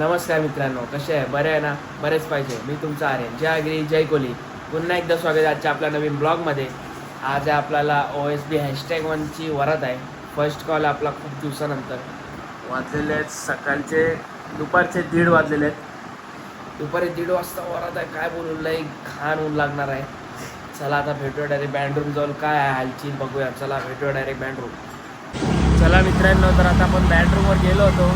नमस्कार मित्रांनो, कसे आहे? बरे आहे ना? बरेच पाहिजे. मी तुमचा आर्यन. जय आगरी जय कोहली. पुन्हा एकदा स्वागत आहे आजच्या आपल्या नवीन ब्लॉगमध्ये. आज आहे आपल्याला OSB #1ची वरात आहे. फर्स्ट कॉल आपला खूप दिवसानंतर. वाजलेले आहेत सकाळचे दुपारचे 1:30 वाजलेले आहेत. दुपारी 1:30 वाजता वरात आहे. काय बोलू, लई घाण ऊन लागणार आहे. चला आता भेटूया डायरेक्ट बँडरूम जाऊन. काय आहे हालचील बघूया. चला भेटूया डायरेक्ट बँडरूम. चला मित्रांनो, तर आता आपण बँडरूमवर गेलो होतो.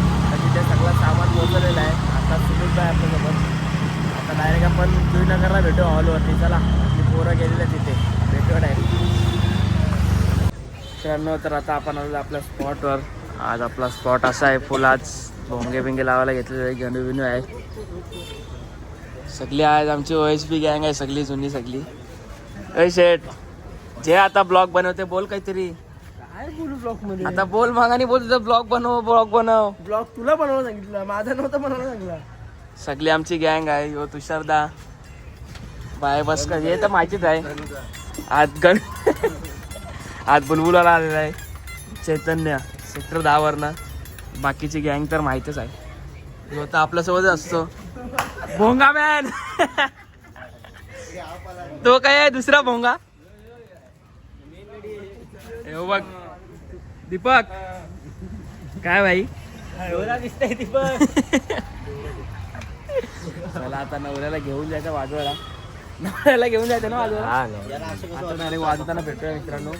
तिथे सगळं सामान पोहोचलेलं आहे. आता सुमित आहे आपल्यासोबत. आता डायरेक्ट आपण जुईनगरला भेटू हॉलवरती. चला, आपली पोरं गेलेलं आहे तिथे. भेटू डायरेक्ट मित्रांनो. तर आता आपण आलो आपल्या स्पॉटवर. आज आपला स्पॉट असा आहे, फुल आज भोंगे बिंगे लावायला घेतलेले आहे. गणू बिनू आहे सगळी. आज आमची OSB गँग आहे सगळी, जुनी सगळी. अय शेट, जे आता ब्लॉग बनवते बोल काहीतरी. काय बोलू ब्लॉग मध्ये? आता बोल मागाने बोल, तुझं ब्लॉग बनव. ब्लॉग तुला बनवायला सांगितलं, माझा नव्हता बनवायला सांगितलं. सगळी आमची गँग आहे. यो तुषारदा बाय बस का, हे तर माहितीच आहे. आज बुलबुलाला आलेला आहे चैतन्य सेक्टर 10 वरनं. बाकीची गँग तर माहितीच आहे. ह्यो तर आपल्यासोबतच असतो, भोंगा मॅन. तो काय आहे दुसरा भोंगा. हे बघ दीपक. काय भाई दिसतंय दीपक. चला आता नवऱ्याला घेऊन जायचं वाजवायला. नवऱ्याला घेऊन जायचं ना वाजवायला. आता डायरेक्ट वाजवताना भेटूया मित्रांनो.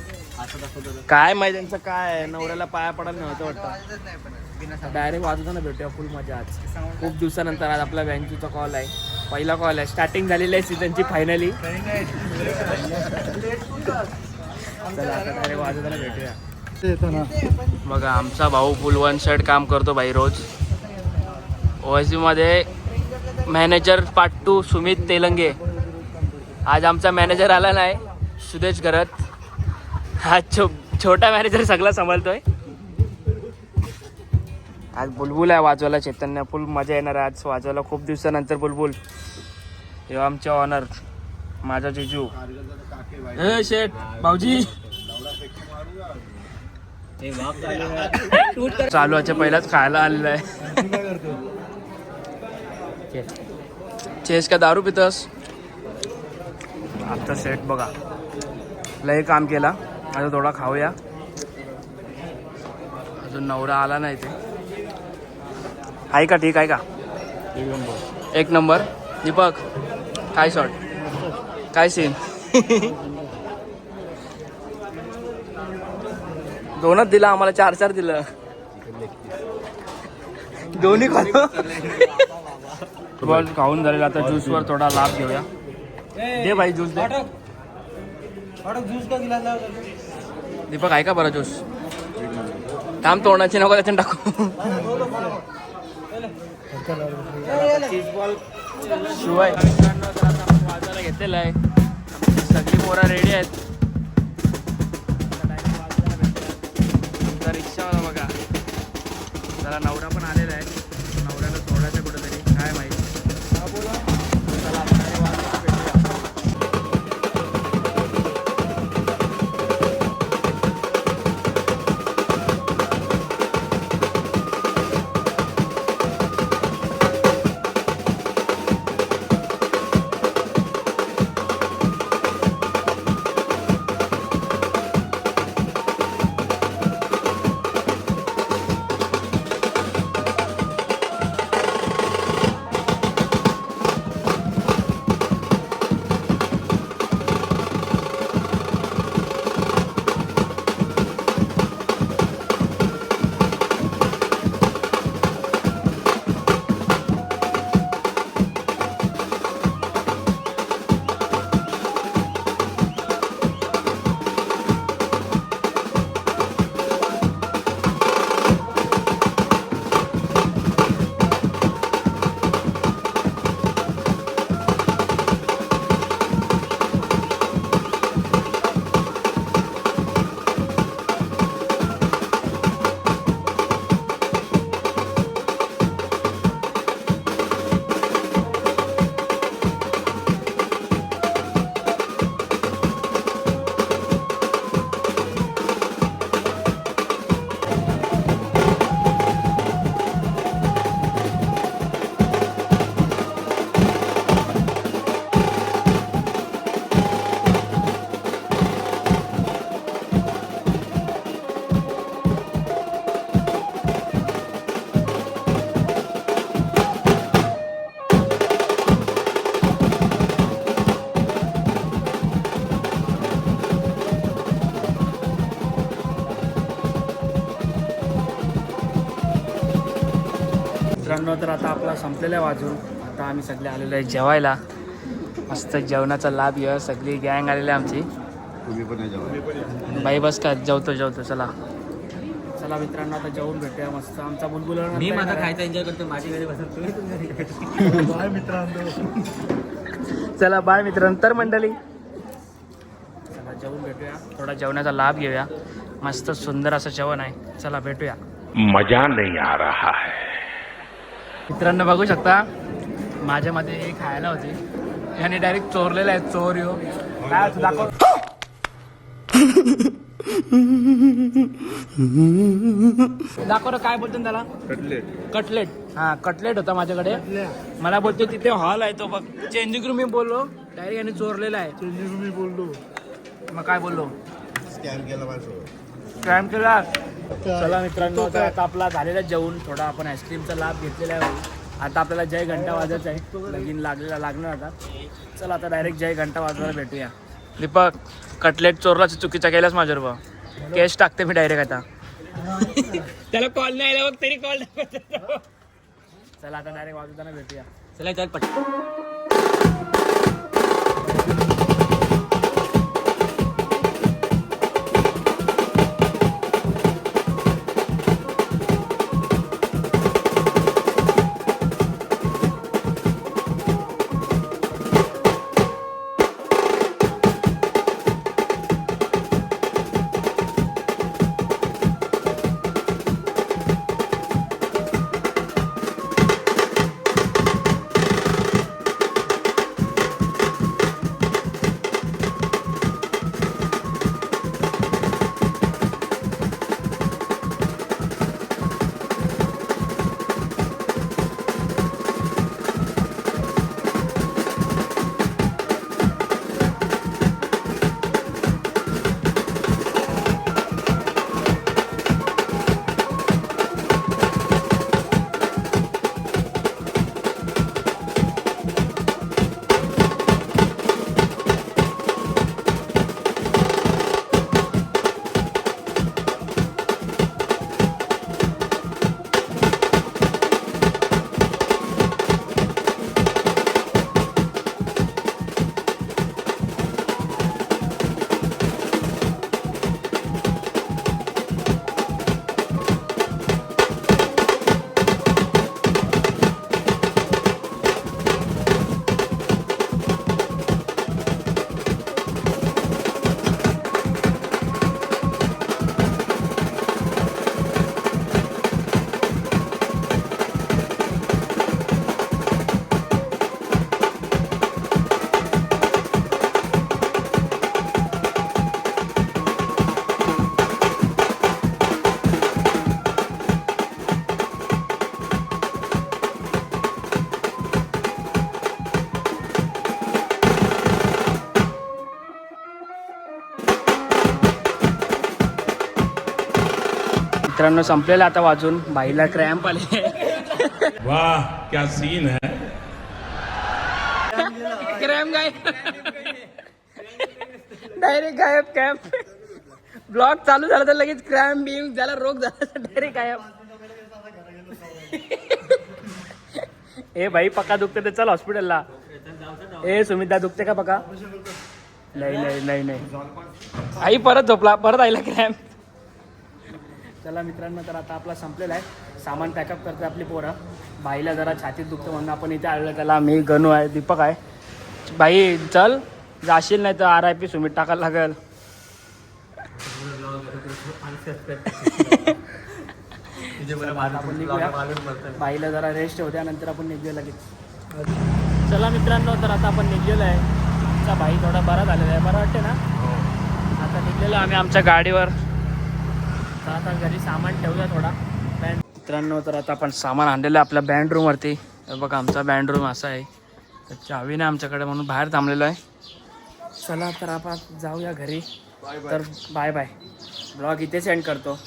काय माहिती त्यांचं काय, नवऱ्याला पाया पडायला नव्हतं वाटतं. डायरेक्ट वाजवताना भेटूया. फुल मजा आज. खूप दिवसानंतर आज आपला बँकचा कॉल आहे. पहिला कॉल आहे. स्टार्टिंग झालेली आहे सीझनची फायनली. चला आता डायरेक्ट वाजवताना भेटूया. बघा आमचा भाऊ फुल 1 शर्ट काम करतो भाई रोज. OSB मध्ये मॅनेजर पार्ट 2 सुमित तेलंगे. आज आमचा मॅनेजर आला नाही, सुदेश घरत. हा छोटा मॅनेजर सगळा सांभाळतोय. आज बुलबुल आहे वाजवायला. चैतन्य. फुल मजा येणार आहे आज वाजवायला. खूप दिवसानंतर बुलबुल. हे आमचे ऑनर, माझा जिजू. ए शेठ भाऊजी. चालूच्या पहिलाच खायला आलेला आहे. चेस का दारू पितस. आता सेट बघा लय काम केला. आता थोडा खाऊया. अजून नवरा आला नाही ते. आहे का? ठीक आहे का? एक नंबर. दीपक काय शॉट, काय सीन. दोनच दिला आम्हाला, 4 दिलं. दोन्ही खातो. बॉल खाऊन झालेला. आता ज्यूसवर थोडा लाभ घेऊया. दे भाई ज्यूस दे. दीपक आहे का बरं ज्यूस? थांब, तोंडाची नको त्याच्यानं टाकू. शिवाय वाजायला घेतलेला आहे. सगळी पोरं रेडी आहेत. रिक्षावाला बघा, जरा नवरा पण आलेला आहे. नवऱ्याला सोडायचं कुठेतरी, काय माहिती. चला वाजवायला भेटूया. मित्रांनो, तर आता आपला संपलेला आहे वाजून. आता आम्ही सगळे आलेलो आहे जेवायला. मस्त जेवणाचा लाभ घेऊया. सगळी गँग आलेली आहे आमची. बाई बस का जेवतो चला चला मित्रांनो, आता जेवून भेटूया मस्त. आमचा बुलबुल मी माझा खायचा एन्जॉय करतो, माझी घरी बसत तुम्ही तुमच्या घरी. बाय मित्रांनो. चला बाय मित्रांनो. तर मंडळी चला जेवून भेटूया. थोडा जेवणाचा लाभ घेऊया. मस्त सुंदर असं जेवण आहे. चला भेटूया. मजा नहीं आ रहा है. मित्रांनो बघू शकता माझ्यामध्ये हे खायला होती. याने डायरेक्ट चोरलेलं आहे. चोर यो काय तू दाखव. दाखव रे, काय बोलतो त्याला. कटलेट. हा कटलेट होता माझ्याकडे. मला बोलतो तिथे हॉल आहे तो बघ, चेंजिंग रूम. मी बोललो डायरेक्ट याने चोरलेला आहे. चेंजिंग रूम मी बोललो. मग काय बोललो, स्कॅम केला. चला मित्रांनो, तर आता आपला झालेला जेवून. थोडा आपण आईस्क्रीमचा लाभ घेतलेला आहे. आता आपल्याला जय घंटा वाजायचा आहे. लगीन लागणार आता. चला आता डायरेक्ट जय घंटा वाजवायला भेटूया. दीपक, कटलेट चोरला चुकीचा केलास माझ्यावर. केस टाकते मी डायरेक्ट आता. त्याला कॉल नाही आला बघ, तरी कॉल. चला आता डायरेक्ट वाजवताना भेटूया. चला त्यात पटकन. मित्रांनो संपलेलं आता वाजून. बाईला क्रॅम्प आले. वाह क्या सीन है. क्रॅम्प गायब. डायरेक्ट गायब कॅम्प. ब्लॉग चालू झाला तर लगेच क्रॅम्प बिम ज्याला रोग झाला तर डायरेक्ट गायब. ए भाई पक्का दुखते तर चल हॉस्पिटलला. ए सुमिता दुखते का पक्का. नाही आई परत झोपला. परत आईला क्रॅम्प. चला मित्रांनो, तर आता आपला संपलेला आहे. सामान पॅकअप करते आपली पोरं. बाईला जरा छातीत दुखतं म्हणून आपण इथे आलेलो. त्याला मी गणू आहे, दीपक आहे. बाई चल जाशील नाही तर RIP सुमित टाकायला लागेल. आपण निघूया. बाईला जरा रेस्ट होत्या नंतर आपण निघूया लगेच. चला मित्रांनो, तर आता आपण निघलेलो आहे. आमचा बाई थोडा बरा झालेला आहे. बरं वाटते ना. आता निघलेलो आम्ही आमच्या गाडीवर. तर आता घरी सामान ठेवूया थोडा. मित्रांनो, तर आता आपण सामान आणलेलं आहे आपल्या बँड रूमवरती. बघा आमचा बँड रूम असा आहे. तर चावी नाही आमच्याकडे म्हणून बाहेर थांबलेलो आहे. चला तर आपण जाऊया घरी. तर बाय बाय. ब्लॉग इथे सेंड करतो.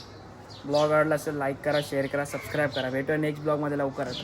ब्लॉग आवडला असेल लाईक करा, शेअर करा, सबस्क्राईब करा. भेटूया नेक्स्ट ब्लॉगमध्ये लवकरच.